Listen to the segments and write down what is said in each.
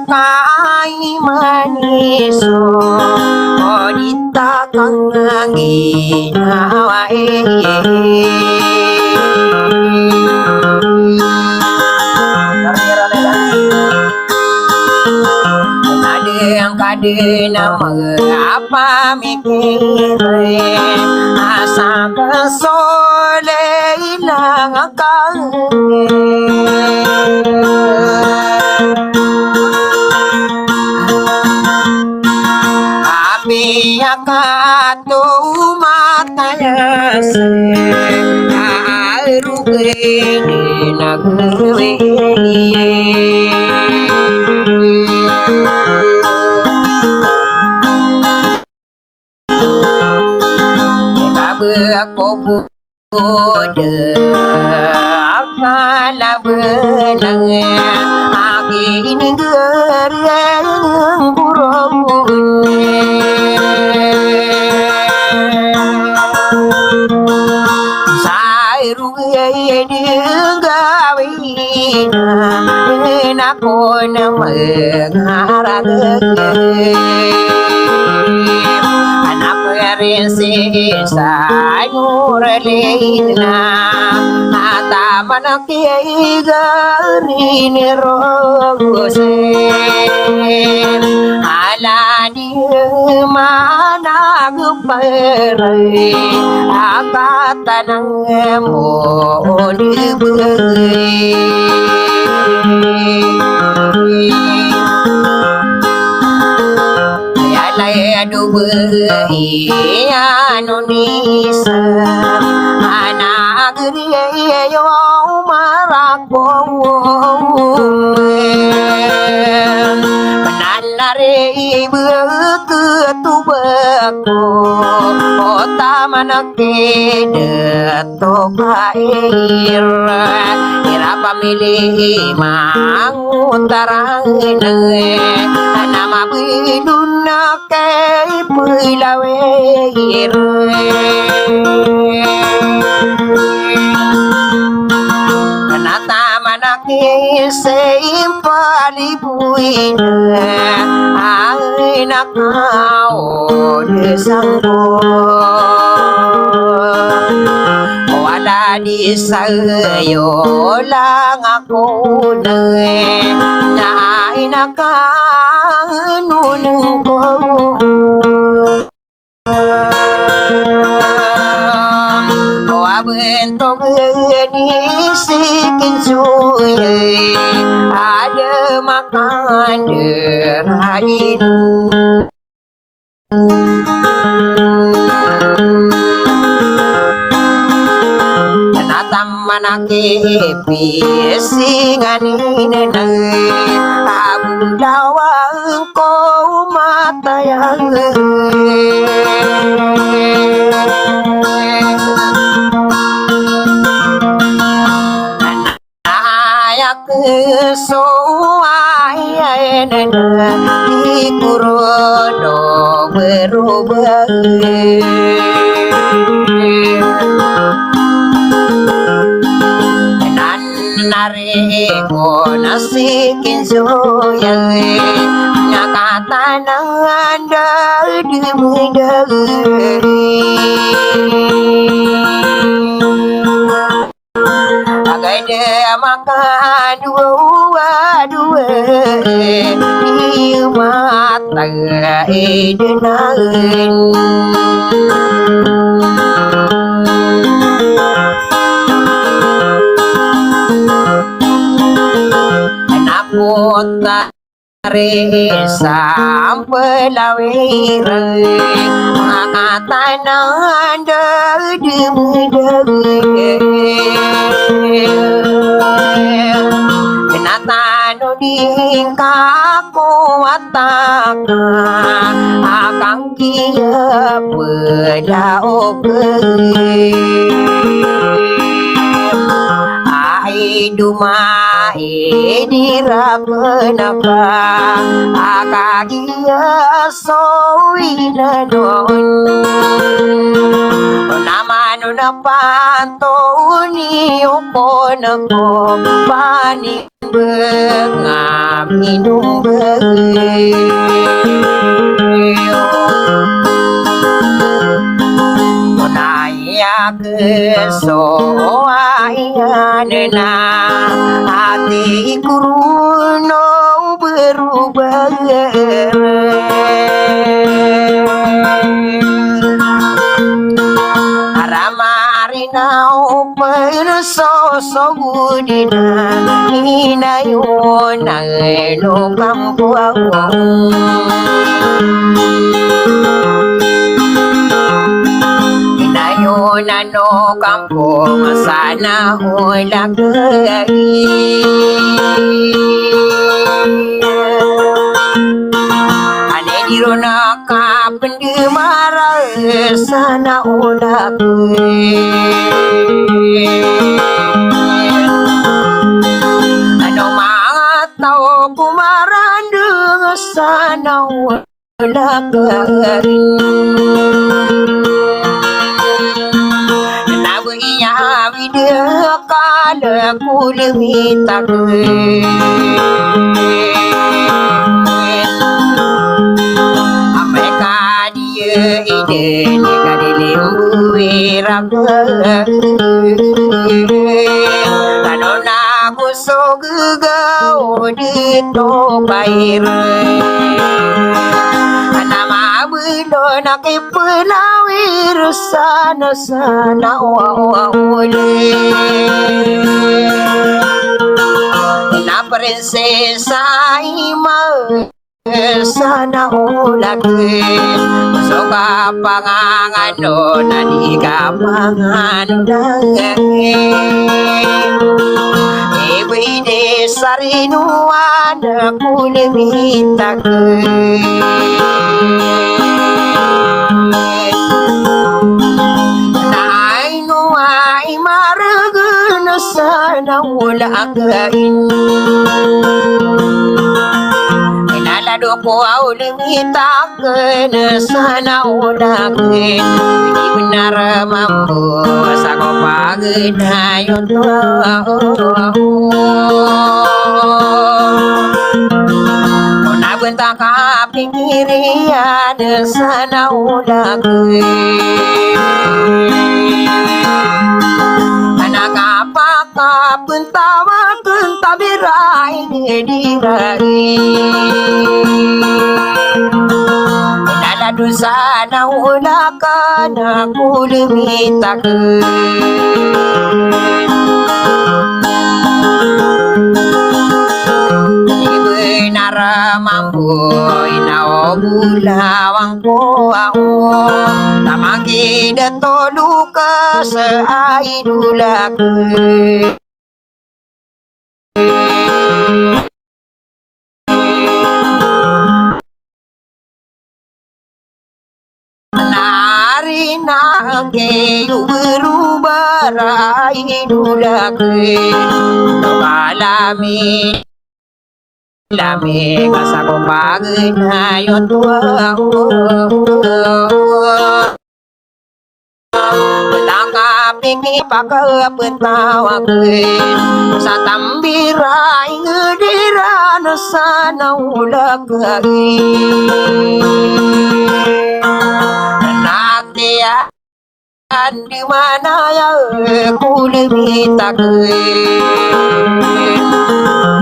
kai maniso odita kang ginawa yang kadena mengapa mikir asa kesole ilang akal api akato matanya se aru ini nagwe aku bude akala benang agini gereng burung sairu ini gawina aku mengarang sisa nurelina ata manaki garini rogose alani mana gupere akatanang mo aduh Indonesia anak dia yo marako menanari begitu beko kota mana kede tobair ira pamilih mangutarang nama biduna kay pulawir kanata manaki seimpalibuin ay nakao desangko wala di sayo lang ako na inakanunong ko wabentong nisikin suy ada makan derain manake pisinganin abu dawang ko matayang ayak soayan di kurono berubah nareko nasikin soyang nakatanangan dari bagai dia makan dua di mata edenan kota sampai lawir makanan dari kenatan dingkaku watakan akang kia pedao dumai dirakenaka akagia soinanon namanu napanto uni uponako pani bengam minum kesoayanena hati kuruno berubah Ramarinau persoso budina inayona no kampuang no kampung sana ulang ane dirona kapan demara sana ulang ano matau kumarandu sana ulang Vida kala kulita Amerika dia ide nega dilimbu raga kanona kusogau di topair nama belona ke pelawir sana sana wawule na prinsesa ima sana ulagi soka pangangano na di kamangandang ibide sarinuan kulimitag Nainguay maragan sana ulagain Inalado ko ulimitagan sana ulagin Hindi benar mampu sa ko paginayon Bentang kapingirian sana ulagi anak apakah bentawa kentabirai dirai nala dosa na ulakan aku limitakan mampu inao bulawang ko ako tamagi dato luka sa idulak nari nage berubah idulak kalami Lami kasako paginayon Betangkaping ipagapentawakin Sa tambiray ngediran sana ulagain Natiyan di mana ya kulimitakin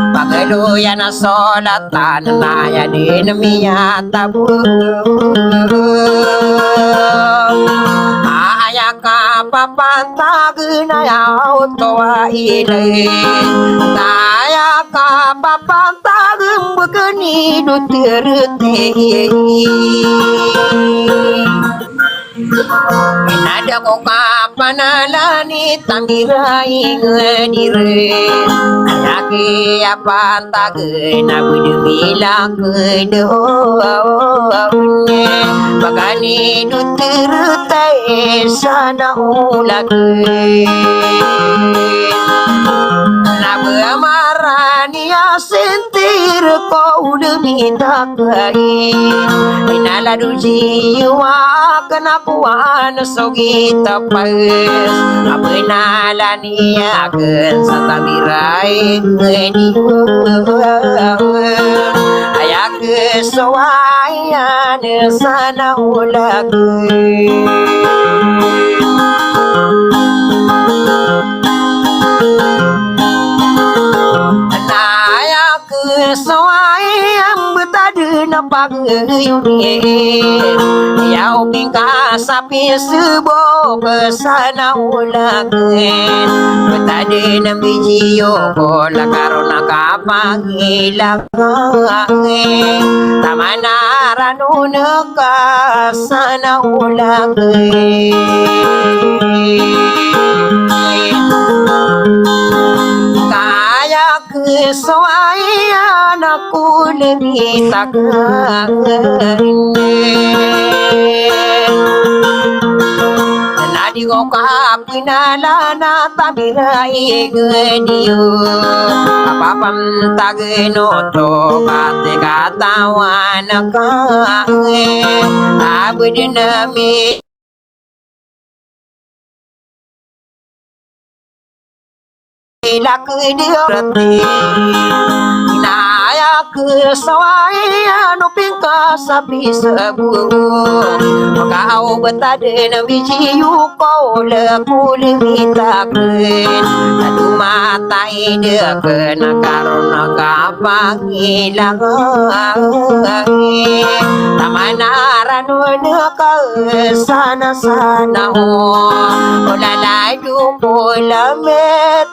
Pagalo yan na solatan na yan din miyatabu Aya ka papantag na yaw toa ilay Kaya ka papantag bagani dutirte Inada ko kapanalani tamirai ngedire Anaki apa tage na budumila kedoonye Bagani nutirte sana ulagi Na Rania sentir kau demi tak kain Inala jiwa kena puan sogi tapas Apa nala nia ken sata birai ngeni Ayak kesawayan sana ulag Soayang betade na pagayuni Yaw bingka sapi sebo kesana ulagin Betade na bijiyo ko lakaro na kapangilagin Tamana na kasana ulagin Kaya kesawayan aku lebih takkan Nadi ko kapinala na tabirai gediyo Kapapam taginoto kate katawan ka Abudin nami Ilak dia reti Inaya kesawayan Upingka sapi sebu Kau betade na bijiyu Kau leku limitakin Lalu matai dia kena karena kapangilang Tamanaran wala ka sana-sana Ulalay dumpo lametakin